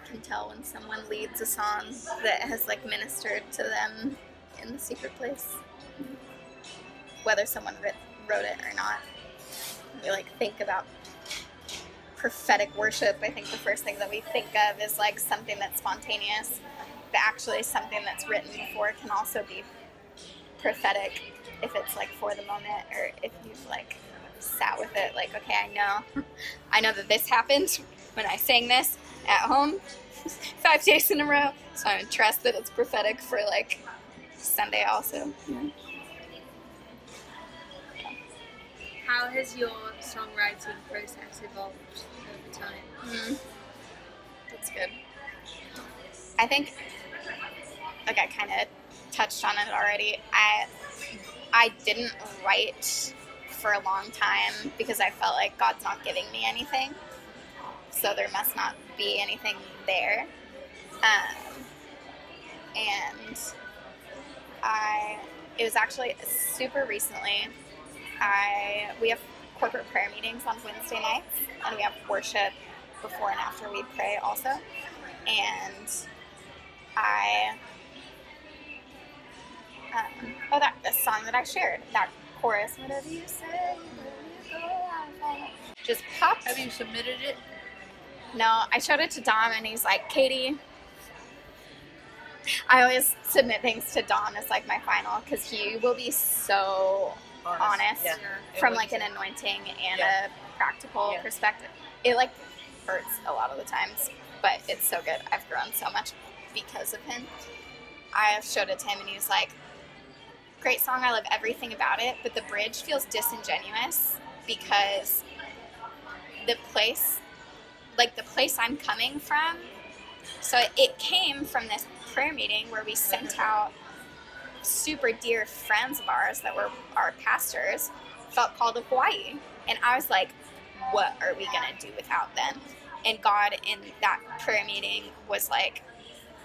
can tell when someone leads a song that has like ministered to them in the secret place, whether someone wrote it or not. We like think about prophetic worship. I think the first thing that we think of is like something that's spontaneous, but actually something that's written before can also be prophetic if it's like for the moment, or if you've like sat with it, like, okay, I know that this happened when I sang this at home 5 days in a row, so I trust that it's prophetic for like Sunday also. Yeah. How has your songwriting process evolved over time? That's good. I think, like I kind of touched on it already, I didn't write for a long time because I felt like God's not giving me anything, so there must not be anything there. And it was actually super recently, we have corporate prayer meetings on Wednesday nights, and we have worship before and after we pray also. And the song that I shared, that chorus, whatever you say, just popped. Have you submitted it? No, I showed it to Dom, and he's like, Katie, I always submit things to Dom as like my final, because he will be so honest from like an anointing and a practical perspective. It like hurts a lot of the times, but it's so good. I've grown so much because of him. I showed it to him, and he was like, great song, I love everything about it, but the bridge feels disingenuous because the place I'm coming from, so it came from this prayer meeting where we sent out super dear friends of ours that were our pastors, felt called to Hawaii, and I was like, what are we gonna do without them? And God in that prayer meeting was like,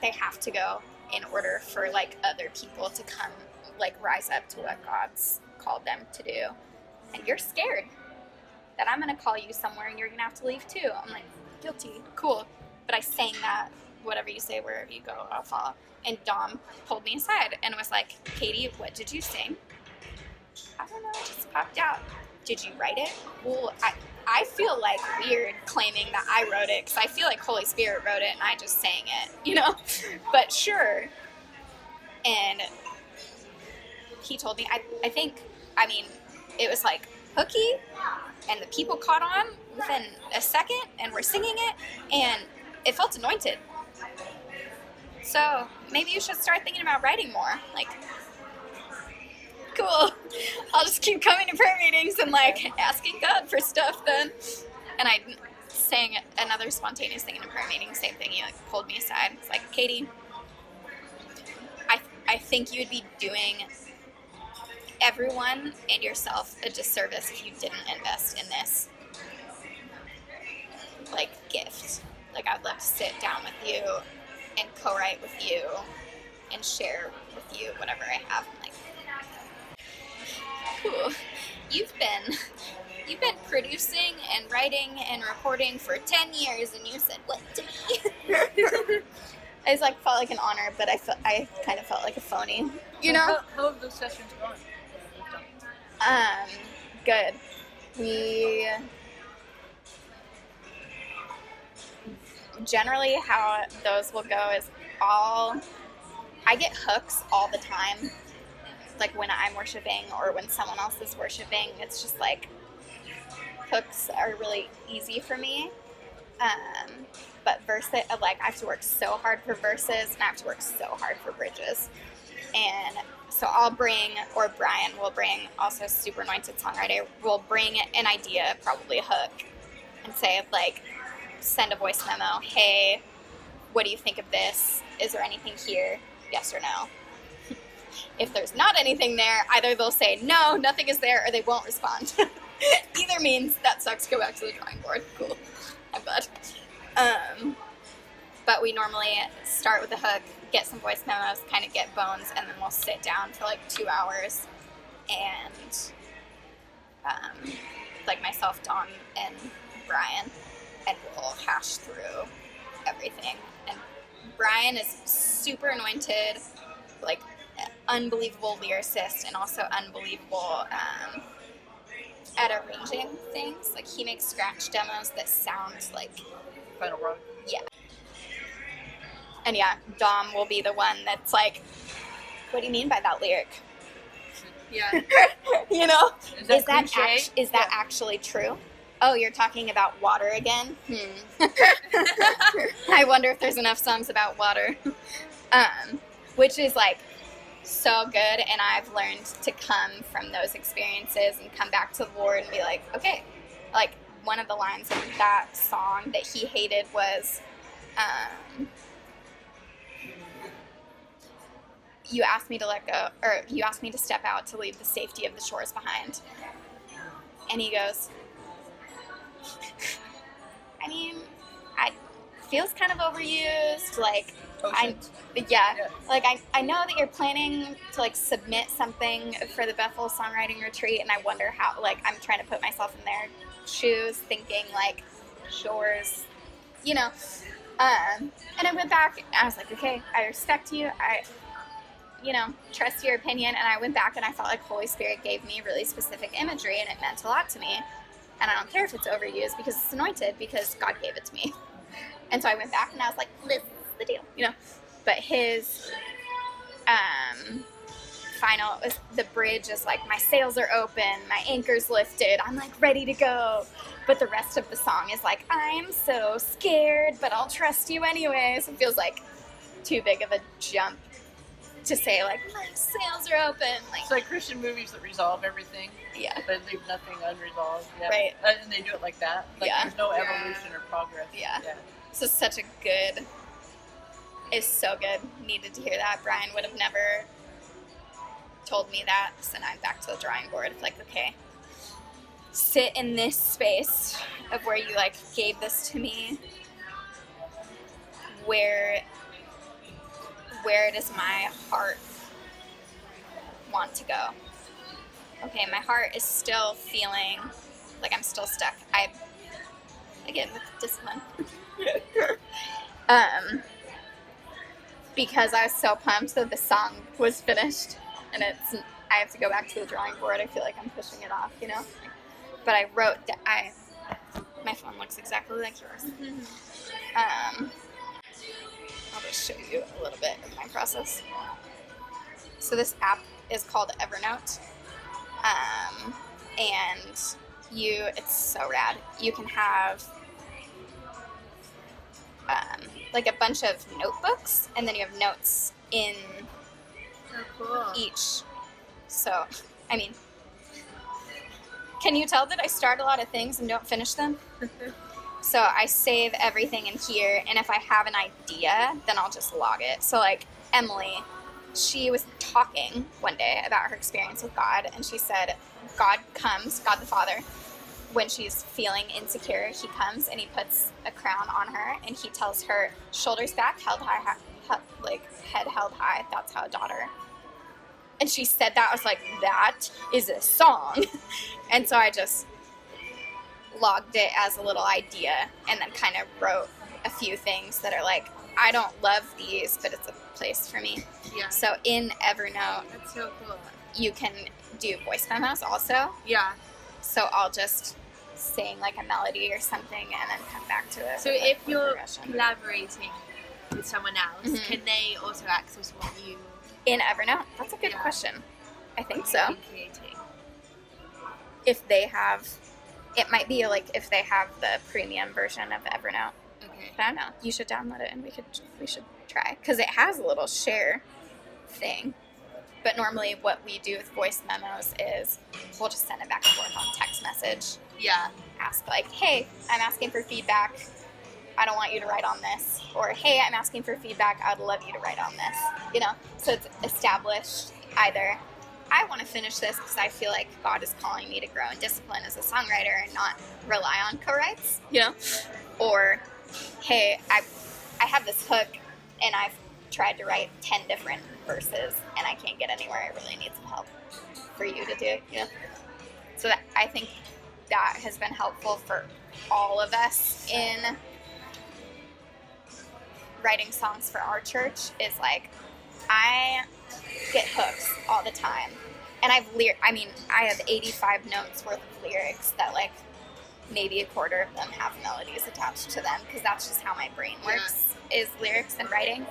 they have to go in order for like other people to come like rise up to what God's called them to do. And you're scared that I'm gonna call you somewhere and you're gonna have to leave too. I'm like, guilty, cool. But I sang that, whatever you say, wherever you go, I'll follow. And Dom pulled me aside and was like, Katie, what did you sing? I don't know, it just popped out. Did you write it? Well, I feel like weird claiming that I wrote it, because I feel like Holy Spirit wrote it and I just sang it, you know? But sure. And he told me, I mean, it was like hooky, and the people caught on within a second and were singing it, and it felt anointed. So maybe you should start thinking about writing more. Like, cool. I'll just keep coming to prayer meetings and like asking God for stuff then. And I sang another spontaneous thing in a prayer meeting, same thing. He like pulled me aside. It's like, Katie, I think you'd be doing everyone and yourself a disservice if you didn't invest in this like gift. Like, I'd love to sit down with you and co-write with you and share with you whatever I have. I'm like, cool. You've been producing and writing and recording for 10 years, and you said what to me? I just like felt like an honor, but I kind of felt like a phony, you know? How have those sessions gone? Good. We generally, how those will go is I get hooks all the time. Like when I'm worshiping or when someone else is worshiping, it's just like hooks are really easy for me. But like I have to work so hard for verses, and I have to work so hard for bridges. And so Brian will bring, also super anointed songwriter, will bring an idea, probably a hook, and say like, send a voice memo. Hey, what do you think of this? Is there anything here? Yes or no? If there's not anything there, either they'll say no, nothing is there, or they won't respond. Either means that sucks, go back to the drawing board. Cool. I'm glad. But we normally start with a hook, get some voice memos, kind of get bones, and then we'll sit down for like 2 hours and like myself, Dawn, and Brian, and we'll hash through everything. And Brian is super anointed, like unbelievable lyricist, and also unbelievable at arranging things. Like he makes scratch demos that sound like Final Road. Yeah. And yeah, Dom will be the one that's like, what do you mean by that lyric? Yeah. You know? Is that actually true? Oh, you're talking about water again? I wonder if there's enough songs about water. Which is like so good, and I've learned to come from those experiences and come back to the Lord and be like, okay, like one of the lines of that song that he hated was, you asked me to let go, or you asked me to step out to leave the safety of the shores behind. And he goes, I mean, it feels kind of overused, like, I know that you're planning to, like, submit something for the Bethel Songwriting Retreat, and I wonder how, like, I'm trying to put myself in their shoes, thinking, like, shores, you know. And I went back, and I was like, okay, I respect you, trust your opinion, and I went back, and I felt like Holy Spirit gave me really specific imagery, and it meant a lot to me, and I don't care if it's overused, because it's anointed, because God gave it to me. And so I went back, and I was like, this is the deal, But his final, the bridge is like, my sails are open, my anchor's lifted, I'm like ready to go. But the rest of the song is like, I'm so scared, but I'll trust you anyways. It feels like too big of a jump to say, like, my sails are open. Like, it's like Christian movies that resolve everything. Yeah. But leave nothing unresolved. Yeah. Right. And they do it like that. Like, yeah. There's no evolution or progress. Yeah. So such a good, it's so good. Needed to hear that. Brian would have never told me that. So now I'm back to the drawing board. Like, okay, sit in this space of where you, like, gave this to me. Where does my heart want to go? Okay, my heart is still feeling like I'm still stuck. Again, with discipline. Because I was so pumped that the song was finished, and I have to go back to the drawing board. I feel like I'm pushing it off, But I wrote my phone looks exactly like yours. I'll just show you a little bit of my process. So this app is called Evernote, and it's so rad. You can have like a bunch of notebooks, and then you have notes in each. So, I mean, can you tell that I start a lot of things and don't finish them? So I save everything in here, and if I have an idea, then I'll just log it. So, like, Emily, she was talking one day about her experience with God, and she said, God the Father, when she's feeling insecure, he comes and he puts a crown on her, and he tells her, shoulders back, held high, like, head held high, that's how a daughter. And she said that, I was like, that is a song. And so I just logged it as a little idea, and then kind of wrote a few things that are like, I don't love these, but it's a place for me. Yeah. So in Evernote, that's so cool. You can do voice memos also. Yeah. So I'll just sing like a melody or something, and then come back to it. So if you're collaborating with someone else, can they also access what you in Evernote? That's a good question. I think so. Creating. If they have. It might be like if they have the premium version of Evernote. Okay. I don't know. You should download it, and we should try, because it has a little share thing. But normally, what we do with voice memos is we'll just send it back and forth on text message. Yeah. Ask like, hey, I'm asking for feedback. I don't want you to write on this. Or, hey, I'm asking for feedback. I'd love you to write on this. So it's established either. I want to finish this because I feel like God is calling me to grow in discipline as a songwriter and not rely on co-writes, Or, hey, I have this hook, and I've tried to write 10 different verses, and I can't get anywhere. I really need some help for you to do, So that, I think that has been helpful for all of us in writing songs for our church is like, I get hooks all the time. And I have 85 notes worth of lyrics that like maybe a quarter of them have melodies attached to them, because that's just how my brain works, is lyrics and writing.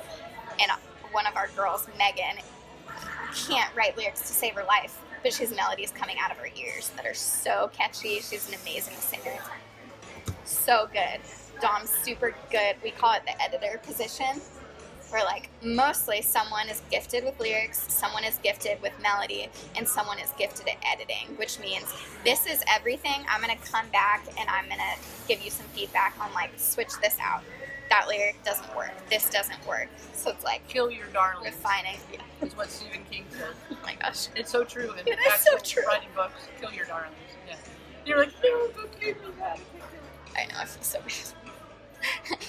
And one of our girls, Megan, can't write lyrics to save her life, but she has melodies coming out of her ears that are so catchy. She's an amazing singer. So good. Dom's super good. We call it the editor position, where like mostly someone is gifted with lyrics, someone is gifted with melody, and someone is gifted at editing, which means this is everything. I'm going to come back and I'm going to give you some feedback on like, switch this out. That lyric doesn't work. This doesn't work. So it's like, kill your darling. Refining. Yeah. Is what Stephen King says. Oh my gosh. It's so true. It is so true. Writing books, kill your darlings. Yeah. You're like, no, don't give me that. I know, I feel so bad.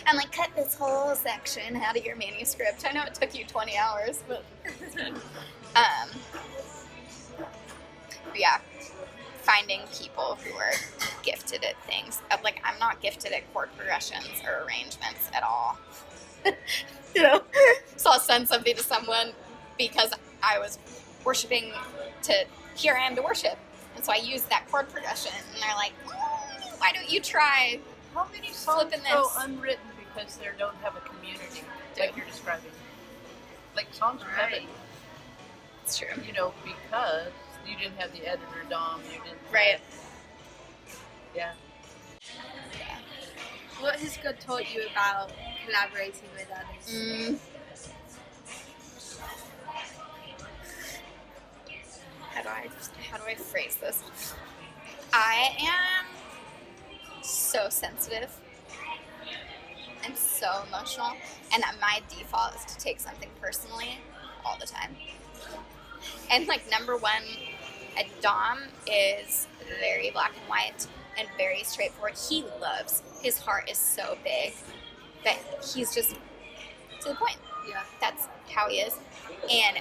I'm like, cut this whole section out of your manuscript. I know it took you 20 hours, but yeah, finding people who are gifted at things. Like, I'm not gifted at chord progressions or arrangements at all. You know, so I'll send something to someone because I was worshiping to, here I am to worship. And so I use that chord progression, and they're like, why don't you try how many songs flipping go this? unwritten because they don't have a community, like you're describing? Like songs are heaven. It's true. You know, because you didn't have the editor, Dom. You didn't. Right. Yeah. What has God taught you about collaborating with others? How do I phrase this? I am so sensitive and so emotional, and my default is to take something personally all the time. And like, number one, Dom is very black and white and very straightforward. He loves, his heart is so big that he's just to the point. Yeah. That's how he is. And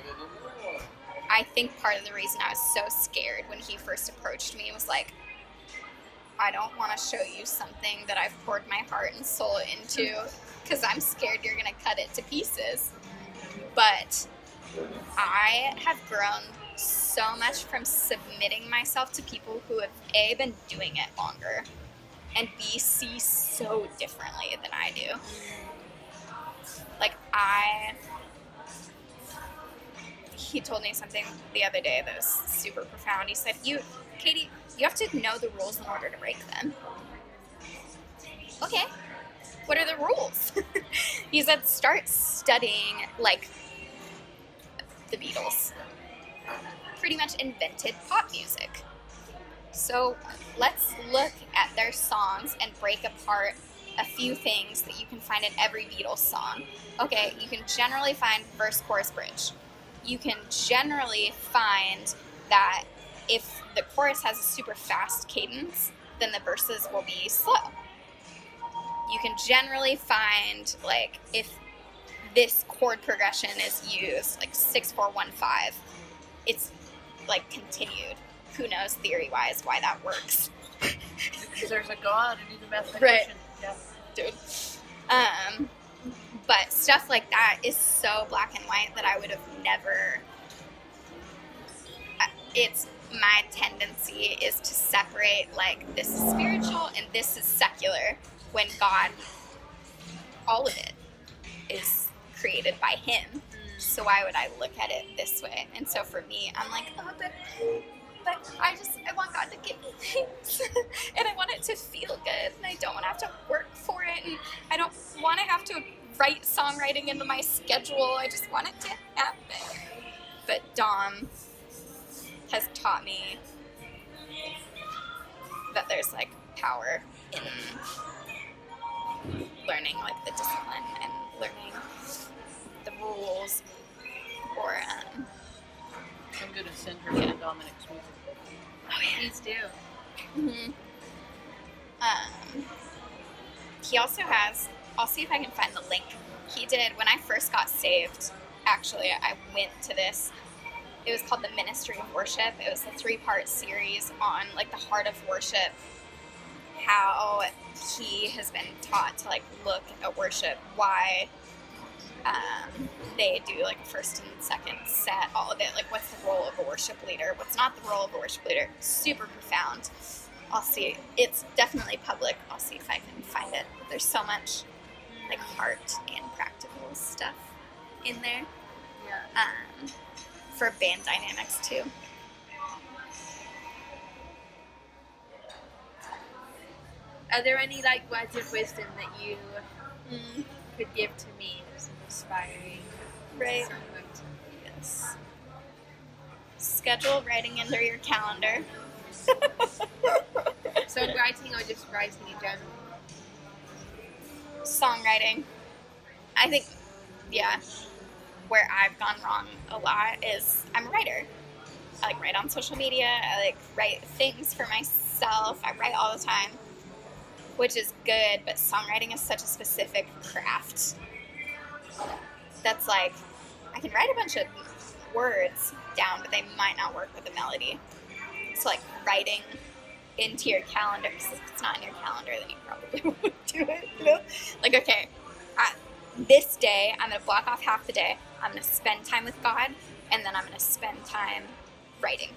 I think part of the reason I was so scared when he first approached me was like, I don't want to show you something that I've poured my heart and soul into, because I'm scared you're going to cut it to pieces. But I have grown so much from submitting myself to people who have A, been doing it longer, and B, see so differently than I do. Like, he told me something the other day that was super profound. He said, Katie, you have to know the rules in order to break them. Okay, what are the rules? He said, start studying, like, the Beatles. Pretty much invented pop music. So let's look at their songs and break apart a few things that you can find in every Beatles song. Okay, you can generally find verse, chorus, bridge. You can generally find that if the chorus has a super fast cadence, then the verses will be slow. You can generally find, like, if this chord progression is used, like 6-4-1-5, it's like continued. Who knows theory-wise why that works? Because there's a God and he's a mathematician. Right. Yeah. Dude. But stuff like that is so black and white that I would have never. It's my tendency is to separate, like, this is spiritual and this is secular, when God, all of it is created by Him. So why would I look at it this way? And so for me, I'm like, oh, but I want God to give me things, and I want it to feel good, and I don't want to have to work for it, and I don't want to have to write songwriting into my schedule. I just want it to happen. But Dom has taught me that there's, like, power in learning, like, the discipline and learning the rules, or I'm going to send her to Dominic's music. Oh, yeah. Please do. Mm-hmm. He also has, I'll see if I can find the link. He did, when I first got saved, actually, I went to this. It was called the Ministry of Worship. It was a 3-part series on, like, the heart of worship, how he has been taught to, like, look at worship, why They do like a first and second set, all of it. Like, what's the role of a worship leader? What's not the role of a worship leader? Super profound. I'll see. It's definitely public. I'll see if I can find it. There's so much like heart and practical stuff in there. Yeah. For band dynamics too. Are there any like words of wisdom that you could give to me as an inspiring Right. songwriter? Yes. Schedule writing into your calendar. Songwriting or just writing in general? Songwriting. I think, yeah, where I've gone wrong a lot is I'm a writer. I like write on social media. I like write things for myself. I write all the time, which is good, but songwriting is such a specific craft. That's like, I can write a bunch of words down, but they might not work with a melody. So like writing into your calendar, because if it's not in your calendar, then you probably won't do it, you know? Like, okay, this day, I'm going to block off half the day. I'm going to spend time with God, and then I'm going to spend time writing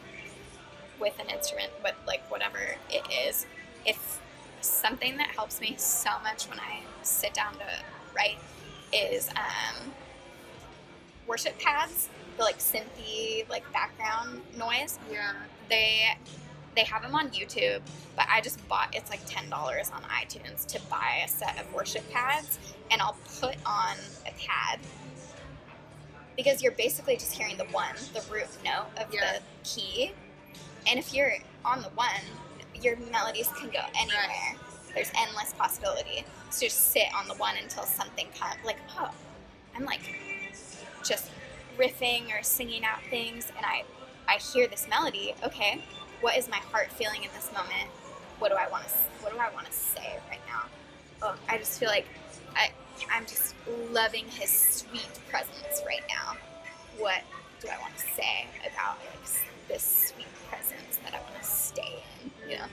with an instrument, but like whatever it is. If something that helps me so much when I sit down to write is worship pads, the like synthy like background noise. Yeah. They have them on YouTube, but I just bought, it's like $10 on iTunes to buy a set of worship pads, and I'll put on a pad because you're basically just hearing the root note of the key, and if you're on the one, your melodies can go anywhere. Right. There's endless possibility. So just sit on the one until something comes, like, oh, I'm like just riffing or singing out things, and I hear this melody. Okay, what is my heart feeling in this moment? What do I want to say right now? Oh, I just feel like I'm just loving his sweet presence right now. What do I want to say about this sweet presence that I want to stay in? You know.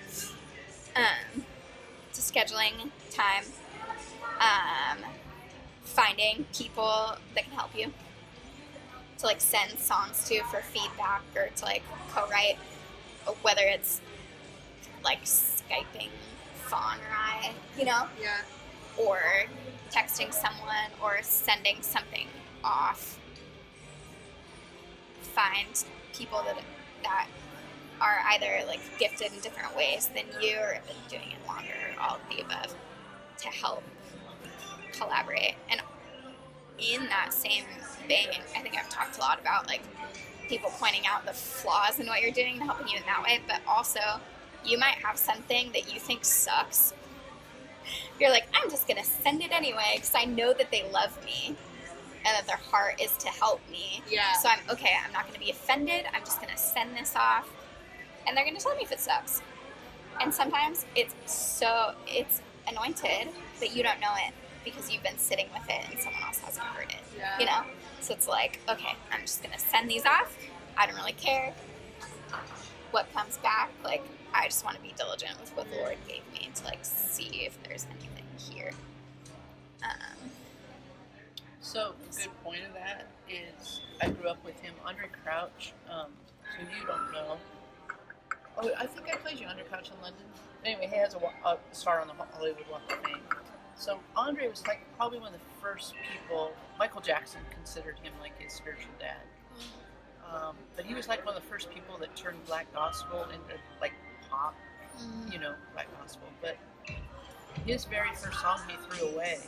To scheduling time, finding people that can help you to like send songs to for feedback or to like co-write, whether it's like Skyping Fawn or I, you know, or texting someone or sending something off. Find people that are either like gifted in different ways than you or have been doing it longer, all of the above, to help collaborate. And in that same vein, I think I've talked a lot about like people pointing out the flaws in what you're doing and helping you in that way, but also you might have something that you think sucks. You're like, I'm just gonna send it anyway because I know that they love me and that their heart is to help me. Yeah. So I'm not gonna be offended. I'm just gonna send this off. And they're going to tell me if it sucks. And sometimes it's anointed, but you don't know it because you've been sitting with it and someone else hasn't heard it. Yeah. You know? So it's like, okay, I'm just going to send these off. I don't really care what comes back. Like, I just want to be diligent with what the Lord gave me to, like, see if there's anything here. So, a good point of that is I grew up with him, Andre Crouch, who you don't know. Oh, I think I played you Under Couch in London. Anyway, he has a star on the Hollywood Walk of Fame. So Andre was like probably one of the first people. Michael Jackson considered him like his spiritual dad. But he was like one of the first people that turned black gospel into like pop, you know, black gospel. But his very first song he threw away,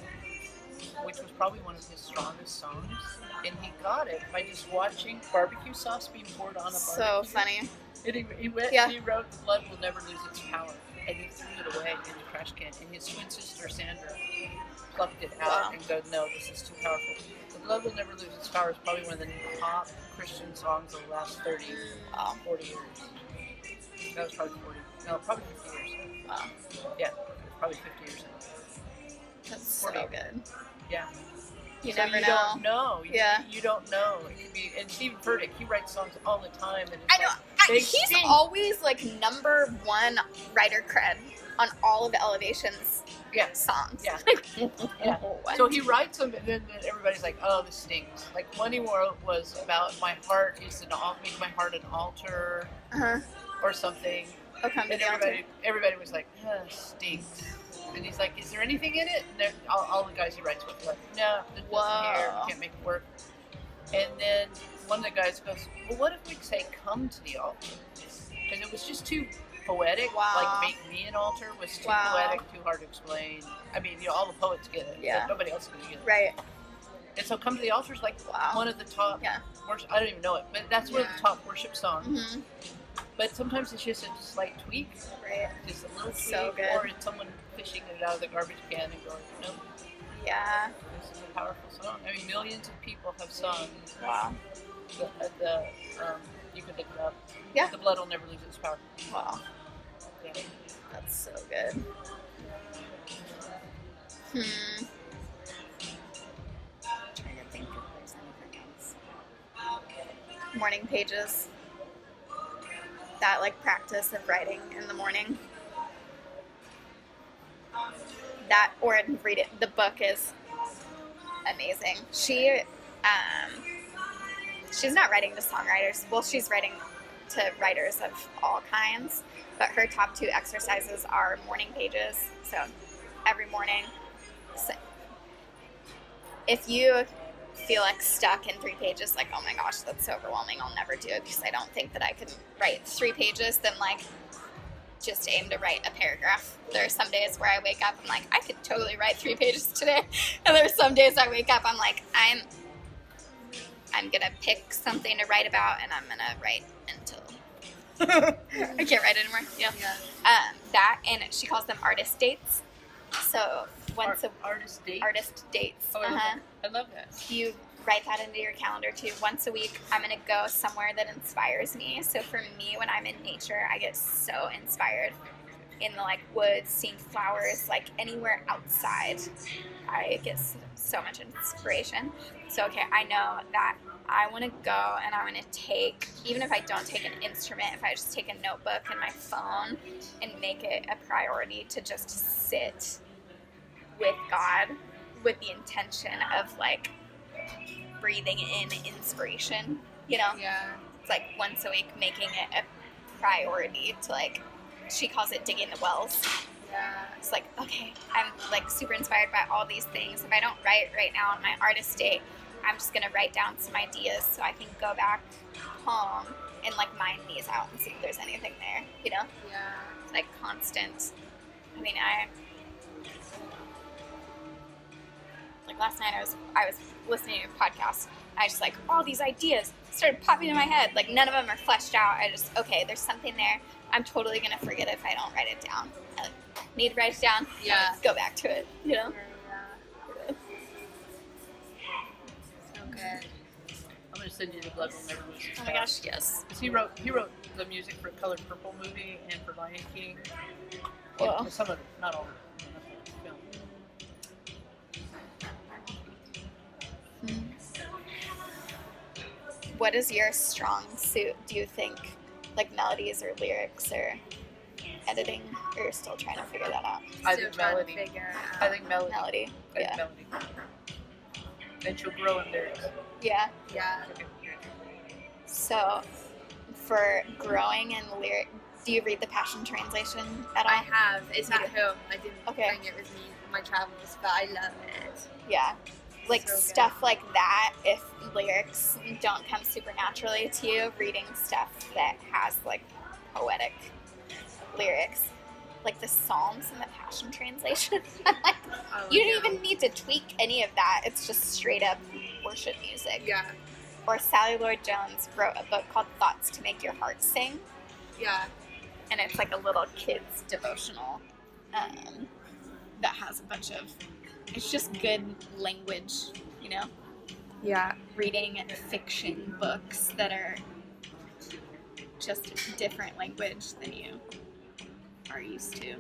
which was probably one of his strongest songs, and he got it by just watching barbecue sauce being poured on a barbecue. So funny. And he wrote, "Blood will never lose its power," and he threw it away in the trash can. And his twin sister Sandra plucked it out and goes, "No, this is too powerful." "The Blood will never lose its power" is probably one of the top Christian songs of the last 40 years. That was probably 40. No, probably 50 years. Wow. Yeah, probably 50 years ago. That's so good. Yeah. You so never you know. Don't know. You don't know. It could be, and Stephen Furtick, he writes songs all the time. And it's I know. Like, he's always like #1 writer cred on all of Elevation's Yeah. songs. Yeah. Yeah. What? So he writes them, and then everybody's like, "Oh, this stinks." Like one he wrote was about my heart is make my heart an altar, or something. Oh, come to And the altar. everybody was like, stinks. And he's like, is there anything in it? And all the guys he writes with are like, no, there's nothing here. We can't make it work. And then one of the guys goes, well, what if we say come to the altar? Because it was just too poetic. Wow. Like make me an altar was too poetic, too hard to explain. I mean, all the poets get it. Yeah. But nobody else is going to get it. Right. And so come to the altar is like one of the top worship, I don't even know it, but that's one of the top worship songs. Mm-hmm. But sometimes it's just a slight tweak. Right. Just a little tweak. So good. Or it's someone fishing it out of the garbage can and going, nope. Yeah. This is a powerful song. I mean, millions of people have sung. Wow. You can look it up. Yeah. The blood will never lose its power. Wow. Yeah. That's so good. Trying to think if there's anything else. Morning pages. That practice of writing in the morning. That or read it. The book is amazing. She's not writing to songwriters. Well, she's writing to writers of all kinds. But her top 2 exercises are morning pages. So every morning, if you feel stuck in 3 pages, oh my gosh, that's so overwhelming, I'll never do it because I don't think that I could write 3 pages, then just aim to write a paragraph. There are some days where I wake up, I'm like, I could totally write 3 pages today. And there's some days I wake up, I'm like, I'm gonna pick something to write about and I'm gonna write until I can't write anymore. Yeah. That, and she calls them artist dates. So artist dates. Artist dates. Oh, I love that. You write that into your calendar too. Once a week, I'm gonna go somewhere that inspires me. So for me, when I'm in nature, I get so inspired. In the woods, seeing flowers, anywhere outside, I get so much inspiration. So I know that I want to go and I want to take, even if I don't take an instrument, if I just take a notebook and my phone and make it a priority to just sit with God with the intention of breathing in inspiration, Yeah. It's once a week making it a priority to she calls it digging the wells. Yeah. It's okay, I'm super inspired by all these things. If I don't write right now on my artist date, I'm just going to write down some ideas so I can go back home and mine these out and see if there's anything there, Yeah. It's constant. I mean, last night I was listening to a podcast. I just all these ideas started popping in my head. None of them are fleshed out. I just, there's something there. I'm totally going to forget if I don't write it down. I need to write it down. Yeah. Go back to it, Yeah. So good. I'm going to send you the blood will never lose its power. Oh my gosh, yes. He wrote the music for Color Purple movie and for Lion King. Well, some of it, not all of it. What is your strong suit, do you think? Melodies or lyrics or editing? Or you're still trying to figure that out? I think melody. I think melody. Melody. Yeah. Melody. And she'll grow in lyrics. Yeah. Yeah. So, for growing in lyric, do you read the Passion Translation at all? I have. It's at home. I didn't Okay. bring it with me on my travels, but I love it. Yeah. So stuff like that, if lyrics don't come super naturally to you, reading stuff that has poetic lyrics, the Psalms in the Passion Translation. You don't even need to tweak any of that. It's just straight up worship music. Yeah. Or Sally Lloyd-Jones wrote a book called Thoughts to Make Your Heart Sing. Yeah. And it's a little kid's devotional that has a bunch of, it's just good language, Yeah. Reading fiction books that are just different language than you are used to.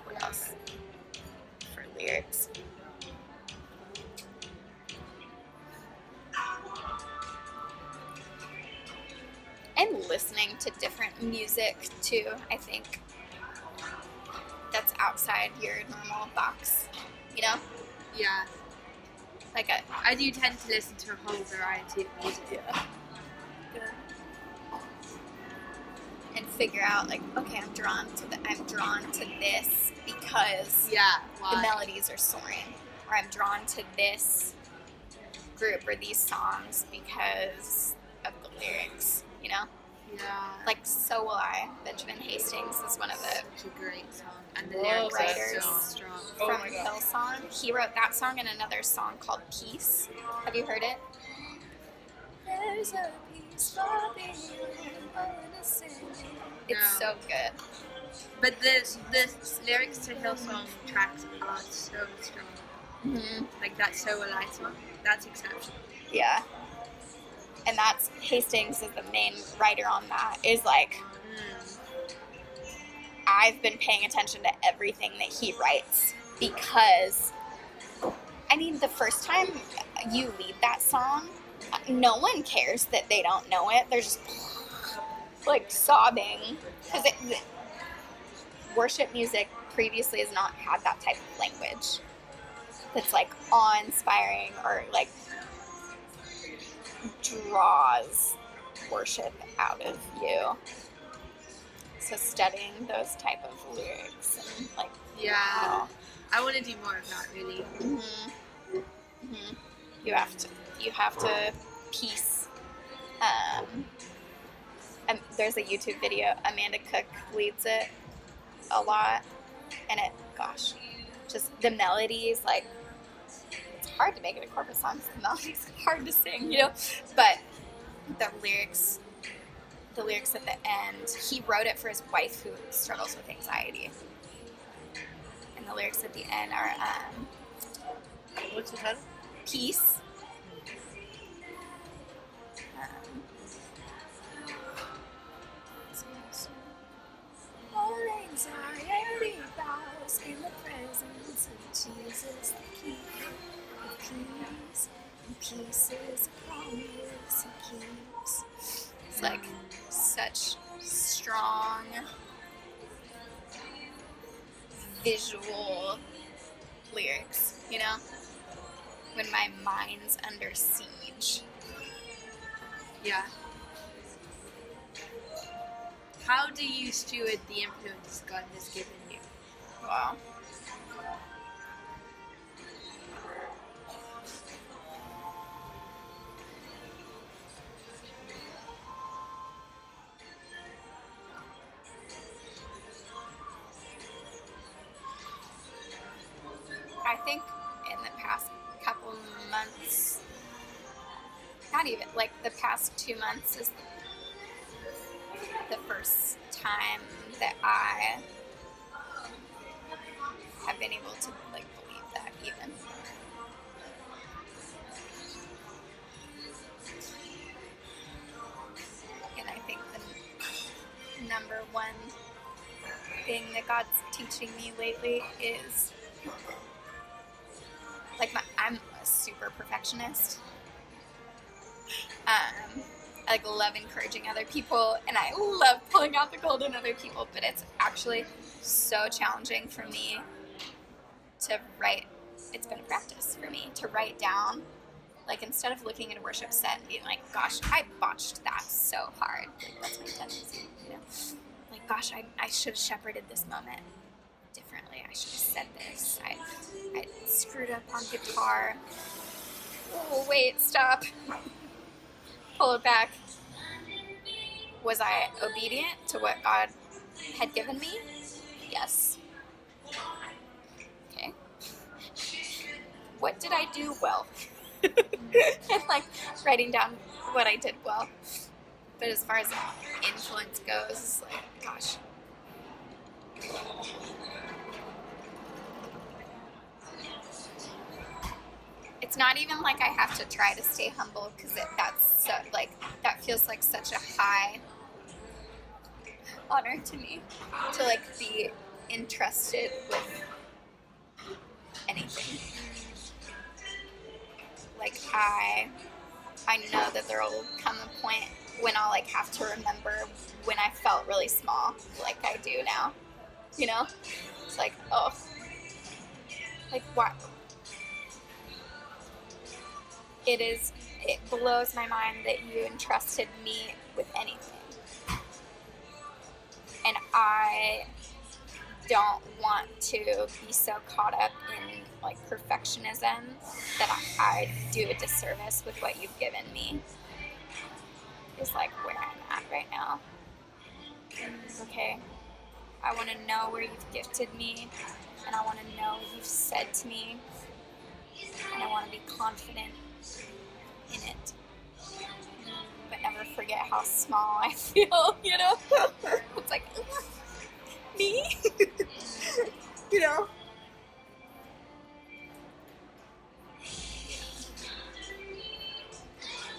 What else for lyrics? and listening to different music too. I think that's outside your normal box, you know? Yeah. Like I do tend to listen to a whole variety of music. Yeah. And figure out like, okay, I'm drawn to this because the melodies are soaring, or I'm drawn to this group or these songs because of the lyrics, you know? Yeah. Like So Will I, Benjamin Hastings is one of the Such a great song. And the lyrics are so strong. From Hillsong. He wrote that song and another song called Peace. Have you heard it? There's a peace for being innocent. It's so good. But the lyrics to Hillsong tracks are so strong. Mm-hmm. Like that So Will I song. That's exceptional. Yeah. And that's Hastings is the main writer on that. Is like, I've been paying attention to everything that he writes because, I mean, the first time you lead that song, no one cares that they don't know it. They're just like sobbing because worship music previously has not had that type of language that's like awe-inspiring or like draws worship out of you. So studying those type of lyrics and like I want to do more of that really. Mm-hmm. Mm-hmm. You have to piece. There's a YouTube video. Amanda Cook leads it a lot, and just the melodies like. It's hard to make it a corpus song. The melodies are hard to sing, you know. But the lyrics at the end, he wrote it for his wife who struggles with anxiety. And the lyrics at the end are, what's the title? Peace. All anxiety bows in the presence of Jesus the King of Peace, and peace is a promise he keeps. It's like such strong visual lyrics, you know? When my mind's under siege. Yeah. How do you steward the influence God has given you? Wow. I think in the past couple months, not even, like the past 2 months is the first time that I have been able to like believe that even. And I think the number one thing that God's teaching me lately is like I'm a super perfectionist. I like love encouraging other people, and I love pulling out the gold in other people, but it's actually so challenging for me to write. It's been a practice for me to write down, like instead of looking at a worship set and being like, gosh, I botched that so hard. Like, that's my tendency, you know? Like, gosh, I should have shepherded this moment differently. I should have said this. I screwed up on guitar. Oh, wait, stop. Pull it back. Was I obedient to what God had given me? Yes. Okay. What did I do well? And like writing down what I did well. But as far as influence goes, it's like, gosh. It's not even like I have to try to stay humble because that's so, like that feels like such a high honor to me to like be entrusted with anything. Like I know that there will come a point when I'll like have to remember when I felt really small, like I do now. You know? It's like, oh, like what? It blows my mind that you entrusted me with anything. And I don't want to be so caught up in like perfectionism that I do a disservice with what you've given me. Is like where I'm at right now. Okay, I want to know where you've gifted me, and I want to know what you've said to me, and I want to be confident in it, but never forget how small I feel, you know? It's like, me? You know?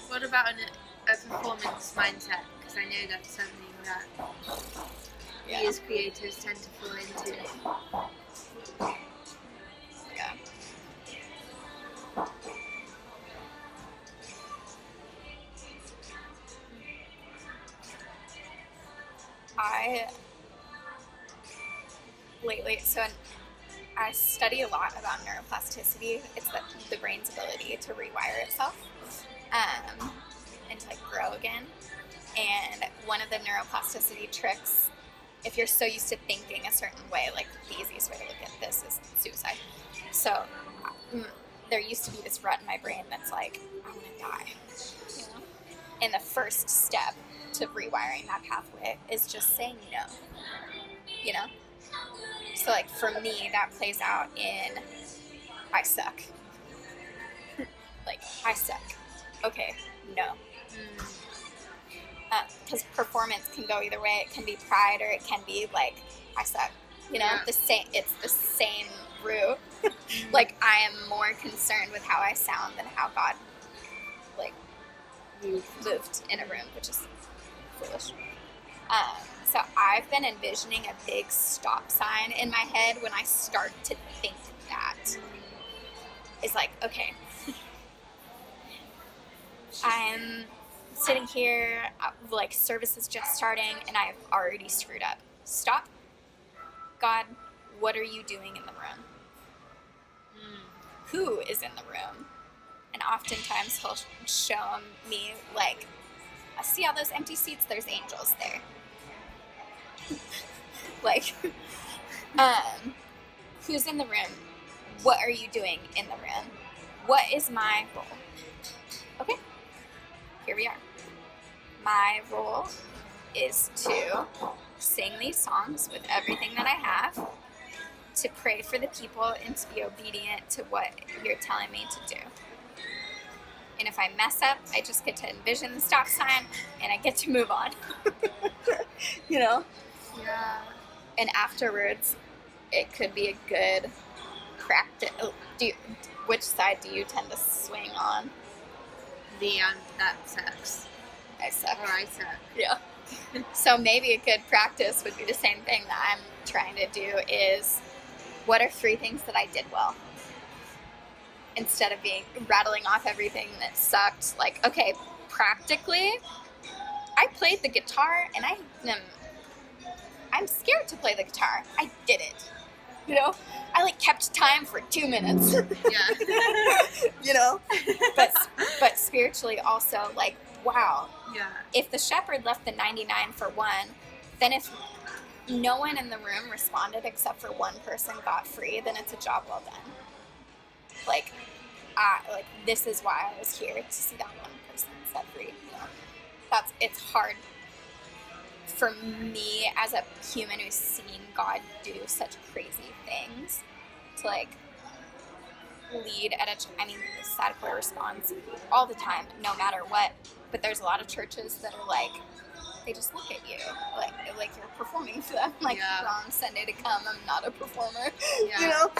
What about a performance mindset? Because I know that's something that we as creators tend to fall into. Yeah. I study a lot about neuroplasticity. It's the brain's ability to rewire itself and to like grow again. And one of the neuroplasticity tricks, if you're so used to thinking a certain way, like the easiest way to look at this is suicide. So there used to be this rut in my brain that's like, I'm gonna die. You know? And the first step to rewiring that pathway is just saying no. You know? So like for me, that plays out in I suck. Like, I suck. Okay, no. Because performance can go either way. It can be pride or it can be like, I suck. You know, it's the same root. Like, I am more concerned with how I sound than how God, like, moved in a room, which is foolish. So I've been envisioning a big stop sign in my head when I start to think that. It's like, okay, I'm sitting here, like service is just starting, and I've already screwed up. Stop. God, what are you doing in the room? Who is in the room? And oftentimes he'll show me, like, I see all those empty seats, there's angels there. Like, who's in the room? What are you doing in the room? What is my role? Okay, here we are. My role is to sing these songs with everything that I have, to pray for the people, and to be obedient to what you're telling me to do. And if I mess up, I just get to envision the stop sign, and I get to move on. You know? Yeah. And afterwards, it could be a good practice. Which side do you tend to swing on? That sucks. I suck. Or I suck. Yeah. So maybe a good practice would be the same thing that I'm trying to do is, what are 3 things that I did well? Instead of rattling off everything that sucked, like, okay, practically, I played the guitar and I'm scared to play the guitar. I did it. You know? I like kept time for 2 minutes. Yeah. You know? But spiritually also, like, wow. Yeah. If the shepherd left the 99 for one, then if no one in the room responded except for one person got free, then it's a job well done. Like this is why I was here, to see that one person set free. You know? It's hard for me as a human who's seen God do such crazy things to like lead at the Sadcore responds all the time, no matter what. But there's a lot of churches that are like, they just look at you like you're performing for them. Like, wrong Sunday to come, I'm not a performer. Yeah. You know?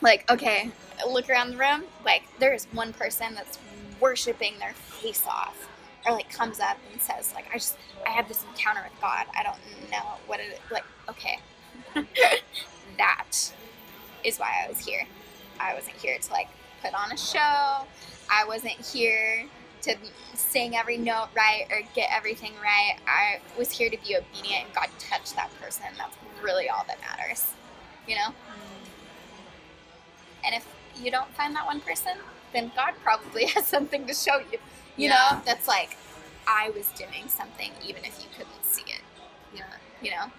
Like, okay, look around the room. Like, there is one person that's worshiping their face off, or like comes up and says, like, I had this encounter with God. I don't know what it is. Like, okay, that is why I was here. I wasn't here to like put on a show. I wasn't here to sing every note right or get everything right. I was here to be obedient, and God touched that person. That's really all that matters, you know? And if you don't find that one person, then God probably has something to show you, you know? That's like, I was doing something even if you couldn't see it. Yeah. You know?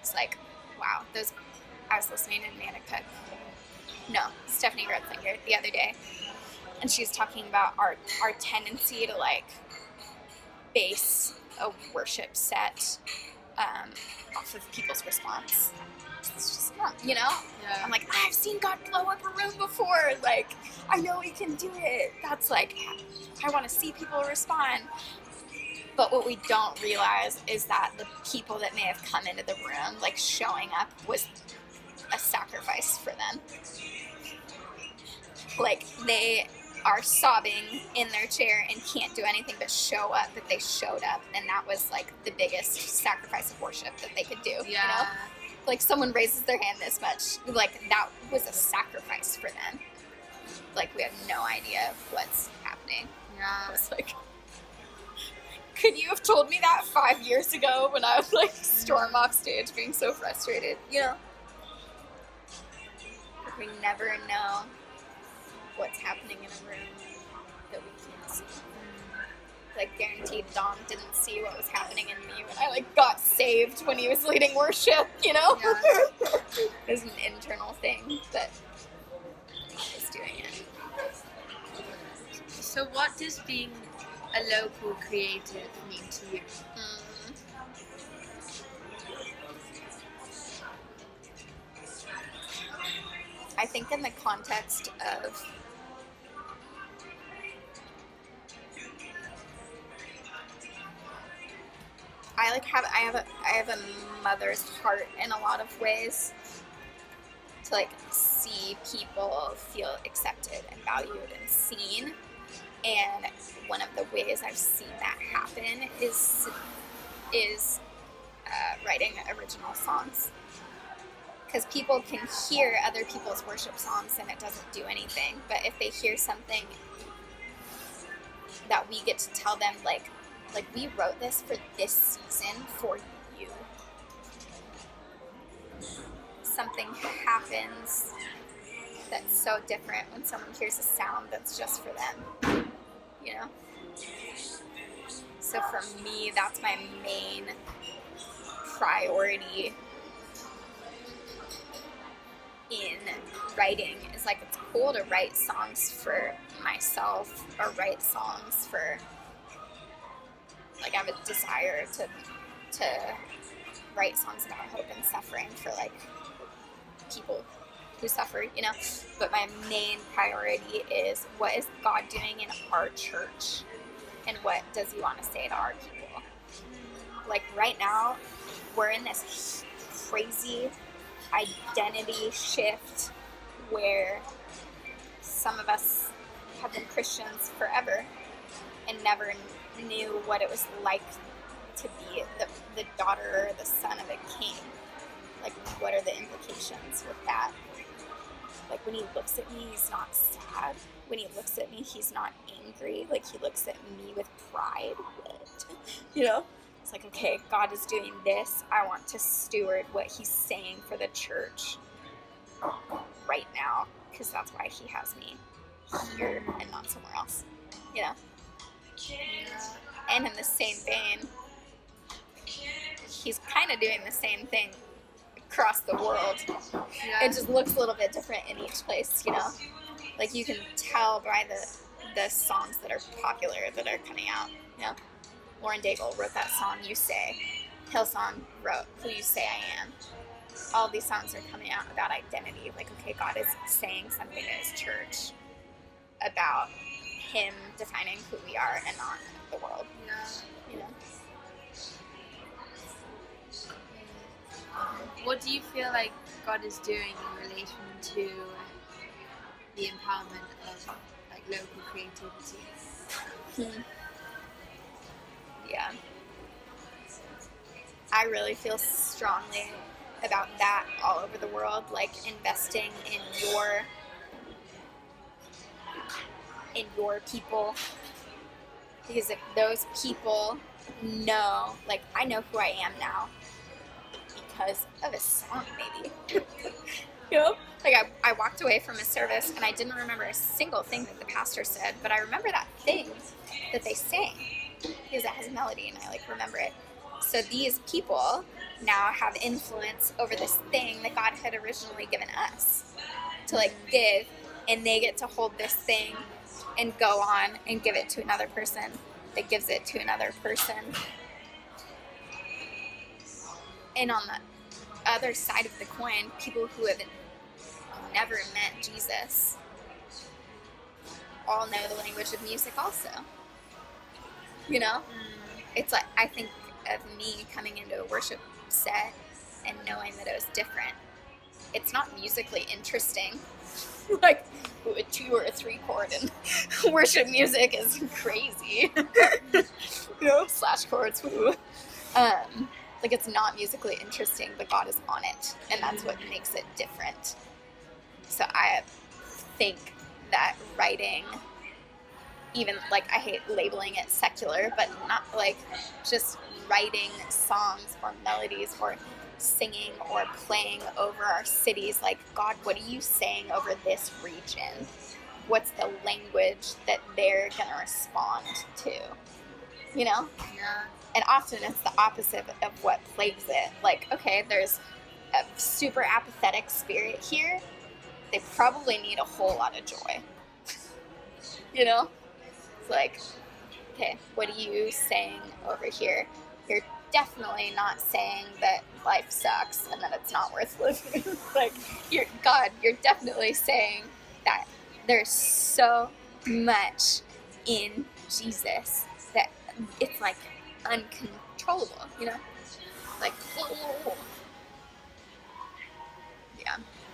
It's like, wow. I was listening to Stephanie Redlinger the other day, and she was talking about our tendency to like base a worship set off of people's response. It's just not, you know? Yeah. I'm like, I've seen God blow up a room before. Like, I know He can do it. That's like, I want to see people respond. But what we don't realize is that the people that may have come into the room, like showing up, was a sacrifice for them. Like, they are sobbing in their chair and can't do anything but show up, but they showed up, and that was like the biggest sacrifice of worship that they could do. Yeah. You know, like someone raises their hand this much, like that was a sacrifice for them. Like, we have no idea what's happening. Yeah. I was like, could you have told me that 5 years ago when I was like storm off stage being so frustrated? You know, we never know what's happening in a room that we can't see. Like, guaranteed Dom didn't see what was happening in me when I like got saved when he was leading worship, you know? Yeah. It was an internal thing that was doing it. So what does being a local creative mean to you? I think in the context of I have a mother's heart in a lot of ways, to like see people feel accepted and valued and seen. And one of the ways I've seen that happen is writing original songs. Because people can hear other people's worship songs and it doesn't do anything. But if they hear something that we get to tell them, like we wrote this for this season for you. Something happens that's so different when someone hears a sound that's just for them. You know? So for me, that's my main priority in writing. Is like, it's cool to write songs for myself or write songs for, like, I have a desire to write songs about hope and suffering for like people who suffer, you know. But my main priority is, what is God doing in our church, and what does He want to say to our people? Like, right now, we're in this crazy identity shift where some of us have been Christians forever and never knew what it was like to be the daughter or the son of a king. Like, what are the implications with that? Like, when He looks at me, He's not sad. When He looks at me, He's not angry. Like, He looks at me with pride. You know? It's like, okay, God is doing this. I want to steward what He's saying for the church right now, because that's why He has me here and not somewhere else. You know? And in the same vein, He's kind of doing the same thing across the world. Yeah. It just looks a little bit different in each place, you know? Like, you can tell by the songs that are popular that are coming out, you know? Lauren Daigle wrote that song, You Say. Hillsong wrote Who You Say I Am. All these songs are coming out about identity. Like, okay, God is saying something to His church about Him defining who we are and not the world. Yeah. You know? What do you feel like God is doing in relation to the empowerment of like local creativity? Yeah. I really feel strongly about that all over the world, like investing in your people Because if those people know, like, I know who I am now because of a song, maybe. You know? Like, I walked away from a service and I didn't remember a single thing that the pastor said, but I remember that thing that they sang because it has a melody and I, like, remember it. So these people now have influence over this thing that God had originally given us to, like, give, and they get to hold this thing and go on and give it to another person that gives it to another person. And on the other side of the coin, people who have never met Jesus all know the language of music also. You know? It's like, I think of me coming into a worship set and knowing that it was different. It's not musically interesting. Like, a 2 or a 3 chord and worship music is crazy. You know? Slash chords, woo. Like, it's not musically interesting, but God is on it, and that's what makes it different. So I think that writing, even, like, I hate labeling it secular, but not, like, just writing songs or melodies or singing or playing over our cities, like, God, what are you saying over this region? What's the language that they're going to respond to? You know? Yeah. And often it's the opposite of what plagues it. Like, okay, there's a super apathetic spirit here. They probably need a whole lot of joy. You know? It's like, okay, what are you saying over here? You're definitely not saying that life sucks and that it's not worth living. Like, you're definitely saying that there's so much in Jesus that it's like uncontrollable, you know? Like, whoa. Yeah.